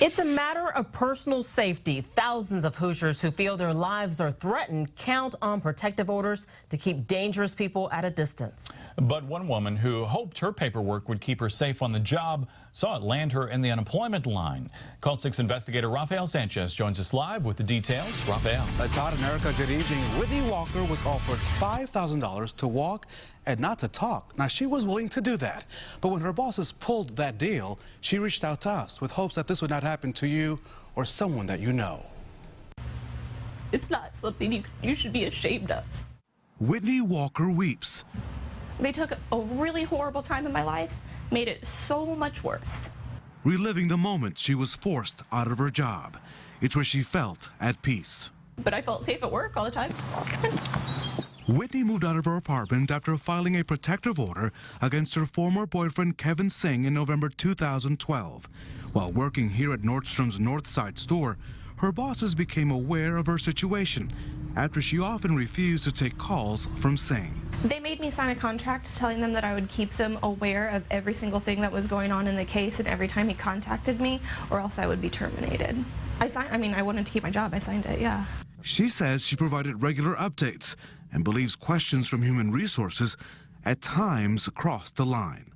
It's a matter of personal safety. Thousands of Hoosiers who feel their lives are threatened count on protective orders to keep dangerous people at a distance. But one woman who hoped her paperwork would keep her safe on the job saw it land her in the unemployment line. Call 6 investigator Rafael Sanchez joins us live with the details. Rafael. Todd and Erica, good evening. Whitney Walker was offered $5,000 to walk and not to talk. Now, she was willing to do that. But when her bosses pulled that deal, she reached out to us with hopes that this would not happen to you or someone that you know. It's not something you should be ashamed of. Whitney Walker weeps. They took a really horrible time in my life, made it so much worse. Reliving the moment she was forced out of her job. It's where she felt at peace. But I felt safe at work all the time. Whitney moved out of her apartment after filing a protective order against her former boyfriend Kevin Singh in November 2012. While working here at Nordstrom's Northside store, her bosses became aware of her situation after she often refused to take calls from Singh. They made me sign a contract telling them that I would keep them aware of every single thing that was going on in the case and every time he contacted me, or else I would be terminated. I wanted to keep my job. I signed it, yeah. She says she provided regular updates and believes questions from human resources at times crossed the line.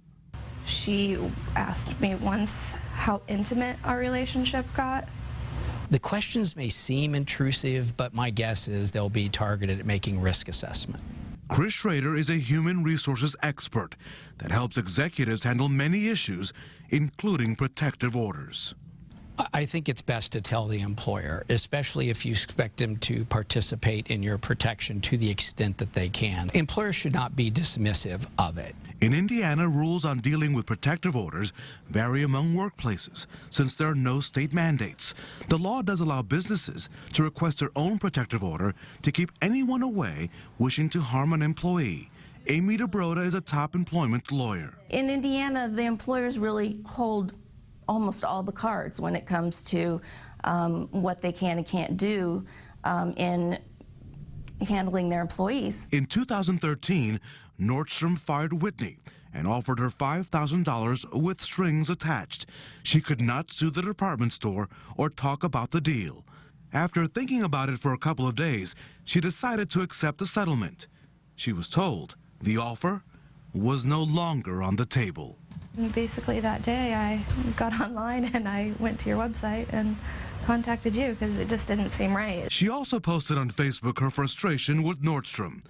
She asked me once how intimate our relationship got. The questions may seem intrusive, but my guess is they'll be targeted at making risk assessment. Chris Schrader is a human resources expert that helps executives handle many issues, including protective orders. I think it's best to tell the employer, especially if you expect them to participate in your protection to the extent that they can. Employers should not be dismissive of it. In Indiana, rules on dealing with protective orders vary among workplaces since there are no state mandates. The law does allow businesses to request their own protective order to keep anyone away wishing to harm an employee. Amy DeBroda is a top employment lawyer. In Indiana, the employers really hold almost all the cards when it comes to what they can and can't do in handling their employees. In 2013, Nordstrom fired Whitney and offered her $5,000 with strings attached. She could not sue the department store or talk about the deal. After thinking about it for a couple of days, she decided to accept the settlement. She was told the offer was no longer on the table. Basically that day I got online and I went to your website and contacted you because it just didn't seem right. She also posted on Facebook her frustration with Nordstrom.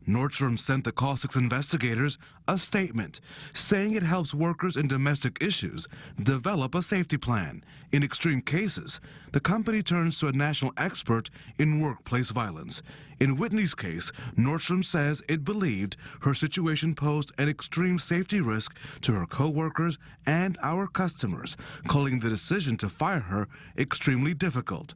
Nordstrom sent the Call 6 investigators a statement saying it helps workers in domestic issues develop a safety plan. In extreme cases, the company turns to a national expert in workplace violence. In Whitney's case, Nordstrom says it believed her situation posed an extreme safety risk to her co-workers and our customers, calling the decision to fire her extremely difficult.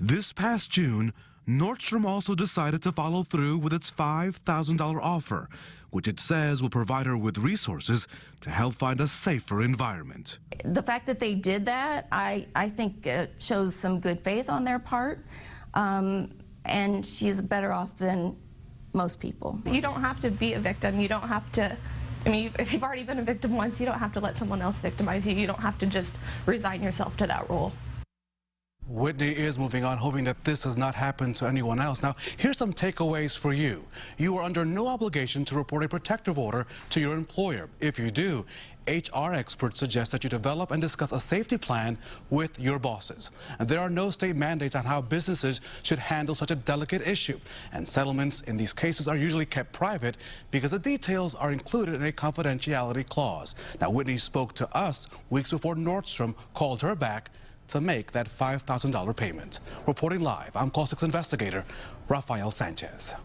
This past June, Nordstrom also decided to follow through with its $5,000 offer, which it says will provide her with resources to help find a safer environment. The fact that they did that, I think shows some good faith on their part, and she's better off than most people. You don't have to be a victim. You don't have to, if you've already been a victim once, you don't have to let someone else victimize you. You don't have to just resign yourself to that role. Whitney is moving on, hoping that this does not happen to anyone else. Now, here's some takeaways for you. You are under no obligation to report a protective order to your employer. If you do, HR experts suggest that you develop and discuss a safety plan with your bosses. And there are no state mandates on how businesses should handle such a delicate issue. And settlements in these cases are usually kept private because the details are included in a confidentiality clause. Now, Whitney spoke to us weeks before Nordstrom called her back to make that $5,000 payment. Reporting live, I'm Call 6 investigator Rafael Sanchez.